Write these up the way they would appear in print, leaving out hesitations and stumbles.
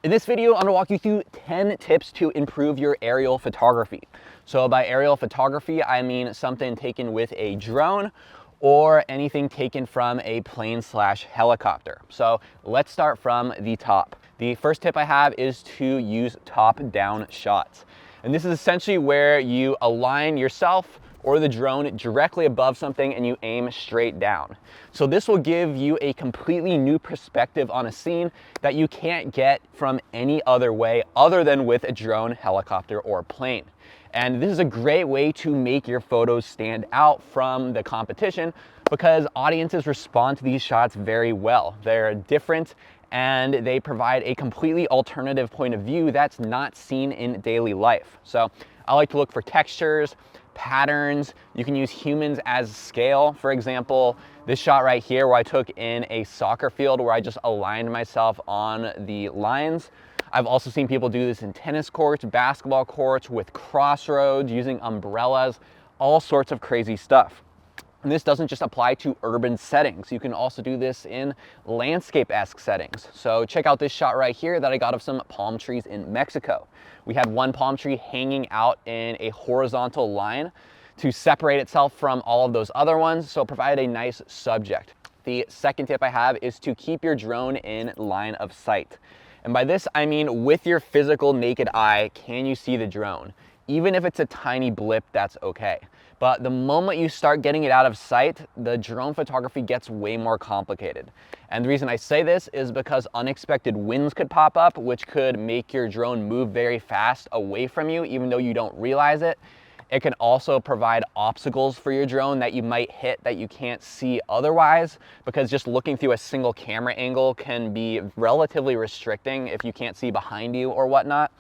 In this video, I'm gonna walk you through 10 tips to improve your aerial photography. So by aerial photography, I mean something taken with a drone or anything taken from a plane/helicopter. So let's start from the top. The first tip I have is to use top-down shots. And this is essentially where you align yourself or the drone directly above something and you aim straight down. So this will give you a completely new perspective on a scene that you can't get from any other way other than with a drone, helicopter, or plane. And this is a great way to make your photos stand out from the competition because audiences respond to these shots very well. They're different and they provide a completely alternative point of view that's not seen in daily life. So I like to look for textures, patterns. You can use humans as scale. For example, this shot right here where I took in a soccer field where I just aligned myself on the lines. I've also seen people do this in tennis courts, basketball courts, with crossroads, using umbrellas, all sorts of crazy stuff. And this doesn't just apply to urban settings. You can also do this in landscape-esque settings. So check out this shot right here that I got of some palm trees in Mexico. We had one palm tree hanging out in a horizontal line to separate itself from all of those other ones, so provide a nice subject. The second tip I have is to keep your drone in line of sight. And by this, I mean with your physical naked eye, can you see the drone? Even if it's a tiny blip, that's okay. But the moment you start getting it out of sight, the drone photography gets way more complicated. And the reason I say this is because unexpected winds could pop up, which could make your drone move very fast away from you, even though you don't realize it. It can also provide obstacles for your drone that you might hit that you can't see otherwise, because just looking through a single camera angle can be relatively restricting if you can't see behind you or whatnot.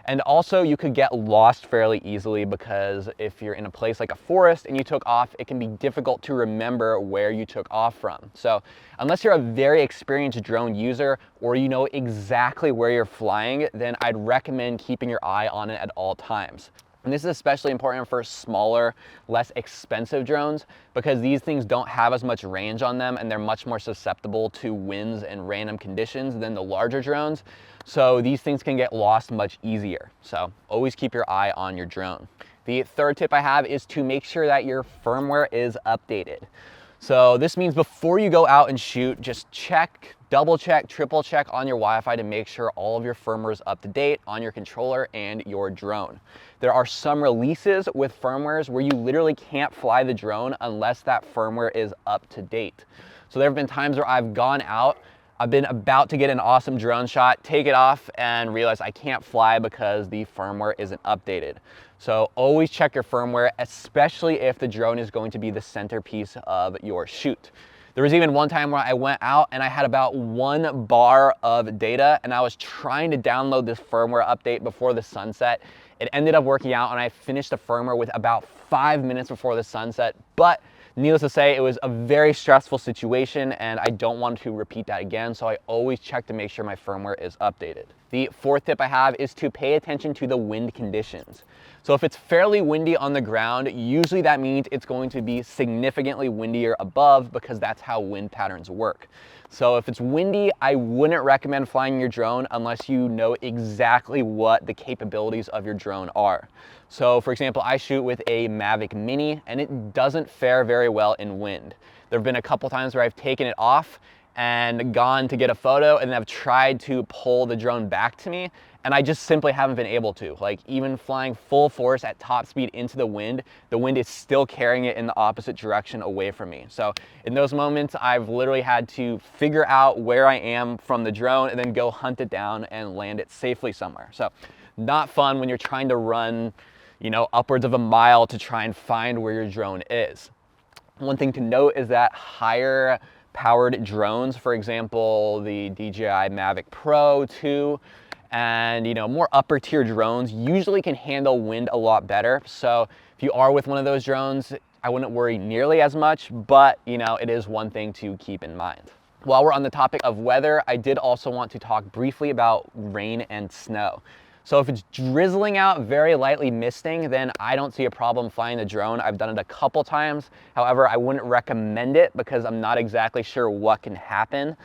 And also you could get lost fairly easily because if you're in a place like a forest and you took off, it can be difficult to remember where you took off from. So unless you're a very experienced drone user or you know exactly where you're flying, then I'd recommend keeping your eye on it at all times. And this is especially important for smaller, less expensive drones because these things don't have as much range on them and they're much more susceptible to winds and random conditions than the larger drones. So these things can get lost much easier. So always keep your eye on your drone. The third tip I have is to make sure that your firmware is updated. So this means before you go out and shoot, just check, double check, triple check on your Wi-Fi to make sure all of your firmware is up to date on your controller and your drone. There are some releases with firmwares where you literally can't fly the drone unless that firmware is up to date. So there have been times where I've gone out, I've been about to get an awesome drone shot, take it off, and realize I can't fly because the firmware isn't updated. So always check your firmware, especially if the drone is going to be the centerpiece of your shoot. There was even one time where I went out and I had about 1 bar of data and I was trying to download this firmware update before the sunset. It ended up working out and I finished the firmware with about 5 minutes before the sunset, but needless to say, it was a very stressful situation and I don't want to repeat that again, so I always check to make sure my firmware is updated. The fourth tip I have is to pay attention to the wind conditions. So if it's fairly windy on the ground, usually that means it's going to be significantly windier above because that's how wind patterns work. So if it's windy, I wouldn't recommend flying your drone unless you know exactly what the capabilities of your drone are. So for example, I shoot with a Mavic Mini and it doesn't fare very well in wind. There have been a couple times where I've taken it off and gone to get a photo and I've tried to pull the drone back to me and I just simply haven't been able to. Like even flying full force at top speed into the wind is still carrying it in the opposite direction away from me. So in those moments, I've literally had to figure out where I am from the drone and then go hunt it down and land it safely somewhere. So not fun when you're trying to run, you know, upwards of a mile to try and find where your drone is. One thing to note is that higher powered drones, for example, the DJI Mavic Pro 2, and more upper tier drones usually can handle wind a lot better. So if you are with one of those drones, I wouldn't worry nearly as much, but it is one thing to keep in mind. While we're on the topic of weather, I did also want to talk briefly about rain and snow. So if it's drizzling out, very lightly misting, then I don't see a problem flying the drone. I've done it a couple times. However, I wouldn't recommend it because I'm not exactly sure what can happen.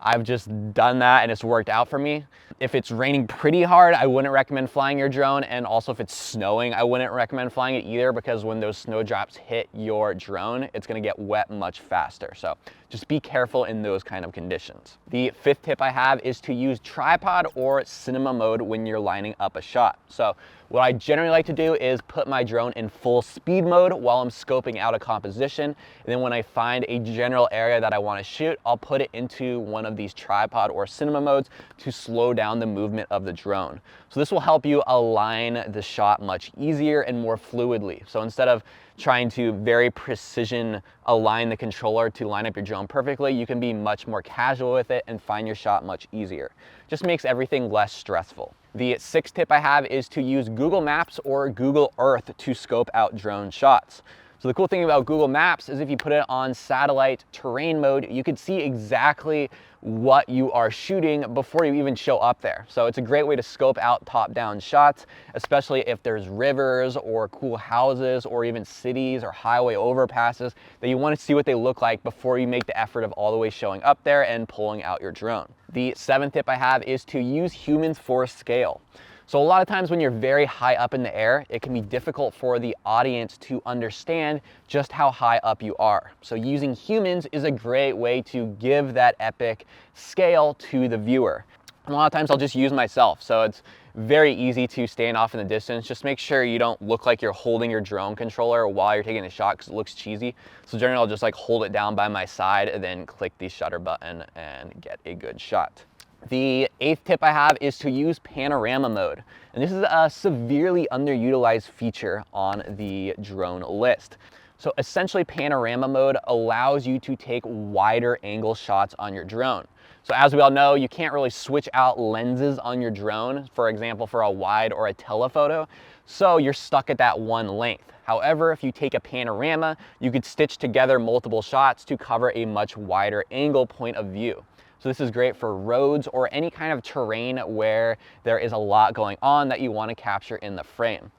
I've just done that and it's worked out for me. If it's raining pretty hard, I wouldn't recommend flying your drone. And also if it's snowing, I wouldn't recommend flying it either, because when those snowdrops hit your drone, it's gonna get wet much faster. So just be careful in those kind of conditions. The fifth tip I have is to use tripod or cinema mode when you're lining up a shot. So what I generally like to do is put my drone in full speed mode while I'm scoping out a composition. And then when I find a general area that I want to shoot, I'll put it into one of these tripod or cinema modes to slow down the movement of the drone. So this will help you align the shot much easier and more fluidly. So instead of trying to very precision align the controller to line up your drone perfectly, you can be much more casual with it and find your shot much easier. Just makes everything less stressful. The sixth tip I have is to use Google Maps or Google Earth to scope out drone shots. So the cool thing about Google Maps is if you put it on satellite terrain mode, you can see exactly what you are shooting before you even show up there. So it's a great way to scope out top-down shots, especially if there's rivers or cool houses or even cities or highway overpasses that you want to see what they look like before you make the effort of all the way showing up there and pulling out your drone. The seventh tip I have is to use humans for scale. So a lot of times when you're very high up in the air, it can be difficult for the audience to understand just how high up you are. So using humans is a great way to give that epic scale to the viewer. And a lot of times I'll just use myself. So it's very easy to stand off in the distance. Just make sure you don't look like you're holding your drone controller while you're taking a shot, because it looks cheesy. So generally I'll just like hold it down by my side and then click the shutter button and get a good shot. The eighth tip I have is to use panorama mode. And this is a severely underutilized feature on the drone list. So essentially panorama mode allows you to take wider angle shots on your drone. So as we all know, you can't really switch out lenses on your drone, for example, for a wide or a telephoto. So you're stuck at that one length. However, if you take a panorama, you could stitch together multiple shots to cover a much wider angle point of view. So this is great for roads or any kind of terrain where there is a lot going on that you want to capture in the frame.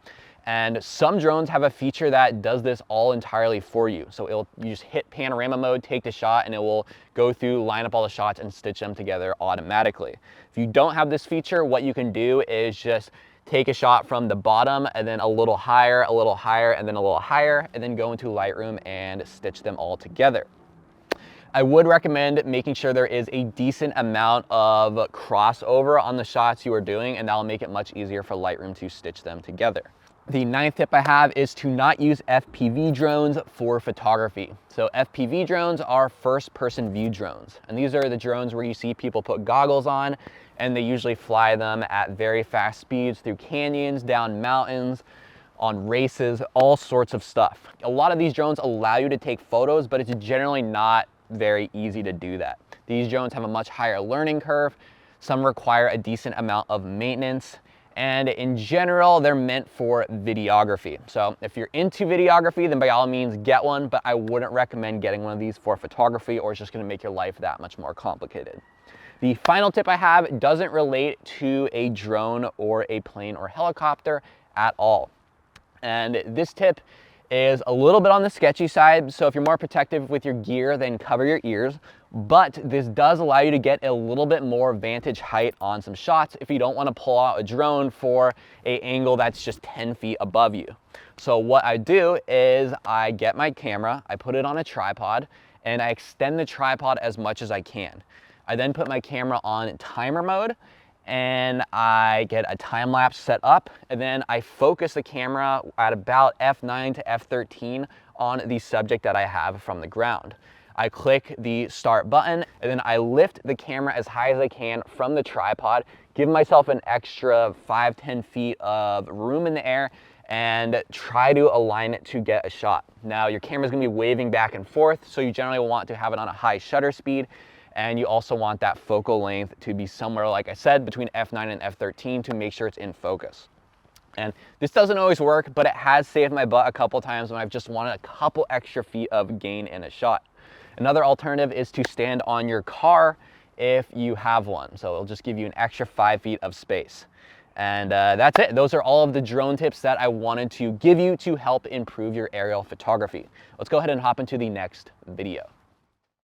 And some drones have a feature that does this all entirely for you. So you just hit panorama mode, take the shot, and it will go through, line up all the shots and stitch them together automatically. If you don't have this feature, what you can do is just take a shot from the bottom and then a little higher, and then a little higher, and then go into Lightroom and stitch them all together. I would recommend making sure there is a decent amount of crossover on the shots you are doing, and that'll make it much easier for Lightroom to stitch them together. The ninth tip I have is to not use FPV drones for photography. So FPV drones are first-person view drones, and these are the drones where you see people put goggles on and they usually fly them at very fast speeds through canyons, down mountains, on races, all sorts of stuff. A lot of these drones allow you to take photos, but it's generally not very easy to do that. These drones have a much higher learning curve. Some require a decent amount of maintenance, and in general, they're meant for videography. So if you're into videography, then by all means get one, but I wouldn't recommend getting one of these for photography, or it's just gonna make your life that much more complicated. The final tip I have doesn't relate to a drone or a plane or helicopter at all. And this tip is a little bit on the sketchy side. So if you're more protective with your gear, then cover your ears. But this does allow you to get a little bit more vantage height on some shots if you don't want to pull out a drone for an angle that's just 10 feet above you. So what I do is I get my camera, I put it on a tripod, and I extend the tripod as much as I can. I then put my camera on timer mode, and I get a time lapse set up, and then I focus the camera at about F9 to F13 on the subject that I have from the ground. I click the start button, and then I lift the camera as high as I can from the tripod, give myself an extra 5-10 feet of room in the air, and try to align it to get a shot. Now your camera's gonna be waving back and forth, so you generally want to have it on a high shutter speed. And you also want that focal length to be somewhere, like I said, between F9 and F13 to make sure it's in focus. And this doesn't always work, but it has saved my butt a couple times when I've just wanted a couple extra feet of gain in a shot. Another alternative is to stand on your car if you have one. So it'll just give you an extra 5 feet of space. And that's it. Those are all of the drone tips that I wanted to give you to help improve your aerial photography. Let's go ahead and hop into the next video.